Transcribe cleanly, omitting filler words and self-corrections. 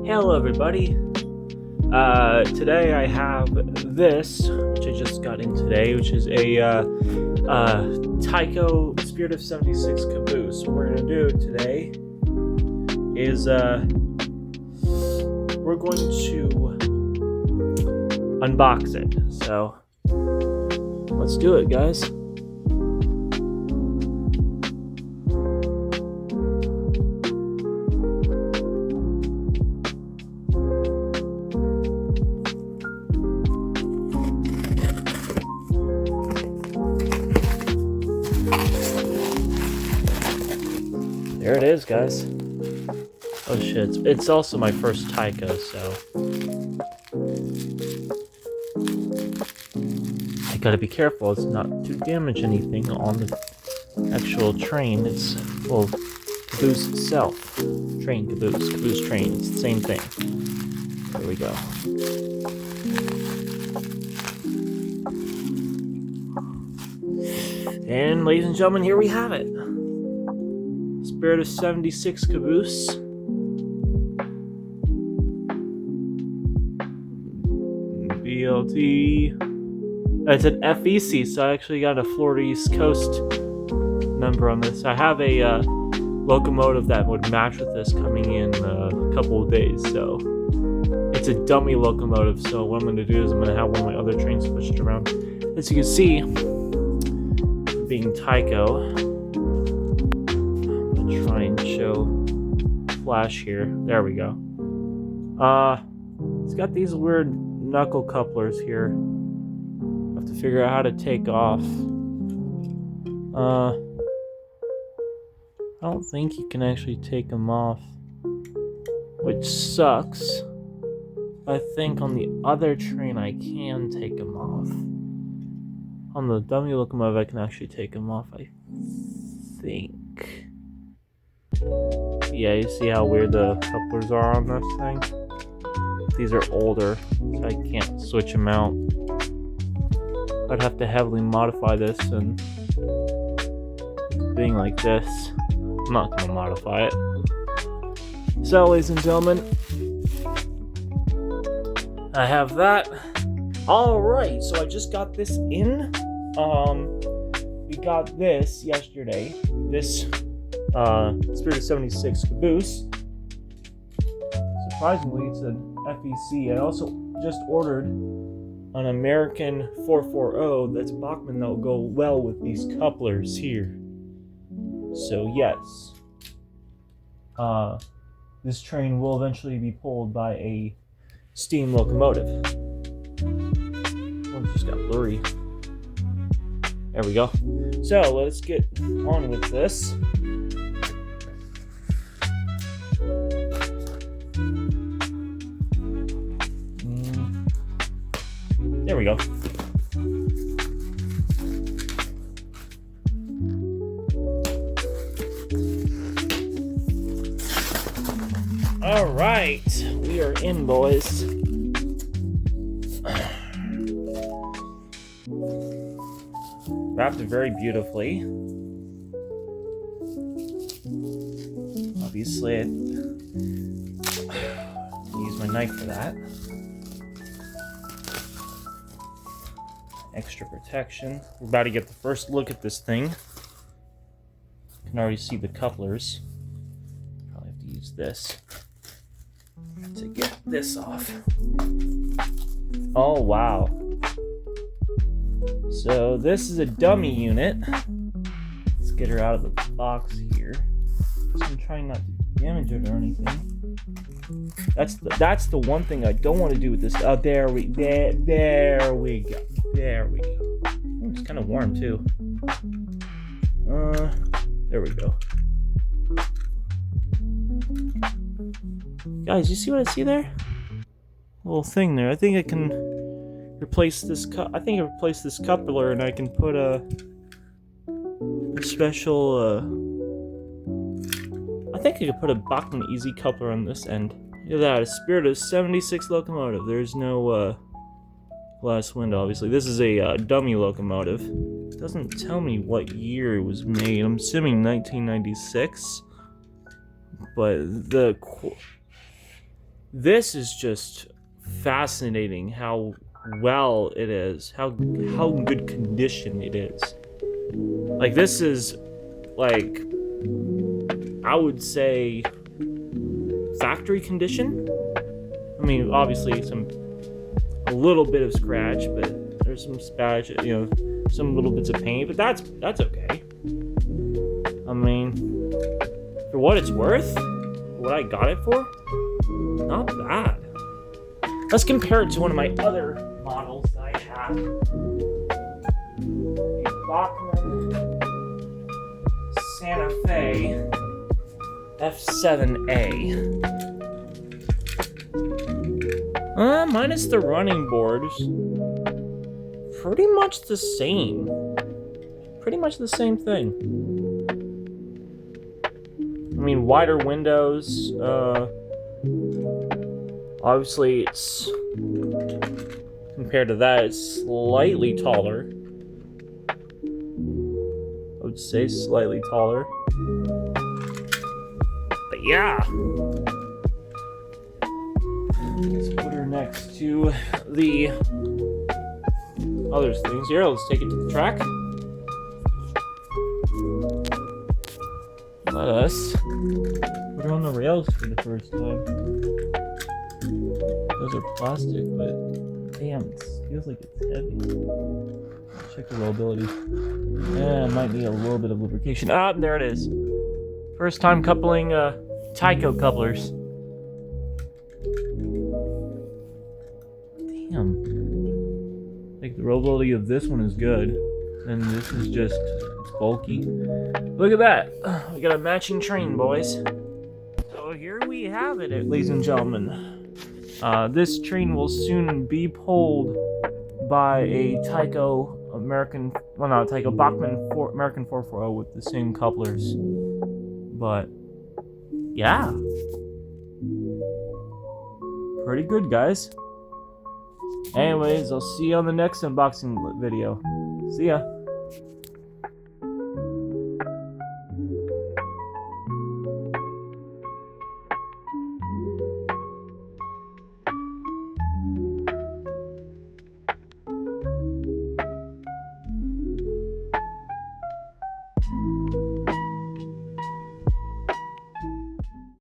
Hello everybody. Today I have this, which I just got in today, which is a Tyco Spirit of 76 Caboose. What we're gonna do today is we're going to unbox it. So let's do it, guys. There it is, guys. Oh shit, it's also my first Tyco, so I gotta be careful it's not to damage anything on the actual train. It's, well, Caboose itself. Train Caboose train, it's the same thing. There we go. And ladies and gentlemen, here we have it. Spirit of 76 Caboose. BLT. It's an FEC, so I actually got a Florida East Coast number on this. I have a locomotive that would match with this coming in a couple of days, so it's a dummy locomotive. So what I'm going to do is I'm going to have one of my other trains switched around. As you can see, being Tyco, try and show flash here. There we go. It's got these weird knuckle couplers here. I have to figure out how to take off. I don't think you can actually take them off, which sucks. I think on the other train I can take them off. On the dummy locomotive I can actually take them off, I think. Yeah, you see how weird the couplers are on this thing? These are older, so I can't switch them out. I'd have to heavily modify this, and being like this, I'm not going to modify it. So, ladies and gentlemen, I have that. Alright, so I just got this in. We got this yesterday. This Spirit of 76 Caboose. Surprisingly, it's an FEC. I also just ordered an American 440 that's Bachmann that will go well with these couplers here. So yes, this train will eventually be pulled by a steam locomotive. Oh, it just got blurry. There we go. So let's get on with this. There we go. All right, we are in, boys. Wrapped it very beautifully. Obviously, I use my knife for that. Extra protection. We're about to get the first look at this thing. You can already see the couplers. Probably have to use this to get this off. Oh wow. So this is a dummy unit. Let's get her out of the box here. So I'm trying not to damage it or anything. That's the one thing I don't want to do with this. Oh, there we go. There we go. Oh, it's kind of warm too. There we go. Guys, you see what I see there? Little thing there. I think I can replace this I think I replaced this coupler, and I can put a special I think I could put a Bachmann easy coupler on this end. Look at that, a Spirit of 76 locomotive. There's no glass window, obviously. This is a dummy locomotive. It doesn't tell me what year it was made. I'm assuming 1996. But This is just fascinating how well it is, how good condition it is. Like, this is, like, I would say factory condition. I mean, obviously a little bit of scratch, but there's some scratch, some little bits of paint, but that's okay. I mean, for what it's worth, for what I got it for, not bad. Let's compare it to one of my other models that I have. The Bachmann Santa Fe F7A. Minus the running boards, pretty much the same. Pretty much the same thing. I mean, wider windows. Obviously, it's compared to that, it's slightly taller. I would say slightly taller. But yeah. Let's put her next to the other things here. Let's take it to the track. Let us put her on the rails for the first time. Those are plastic, but damn, it feels like it's heavy. Check the rollability. Yeah, it might need a little bit of lubrication. Ah, there it is. First time coupling Tyco couplers. Damn. I think the rollability of this one is good. And this is just, it's bulky. Look at that. We got a matching train, boys. So here we have it, ladies and gentlemen. This train will soon be pulled by a Tyco Bachmann American 440 with the same couplers. But yeah, pretty good, guys. Anyways, I'll see you on the next unboxing video. See ya.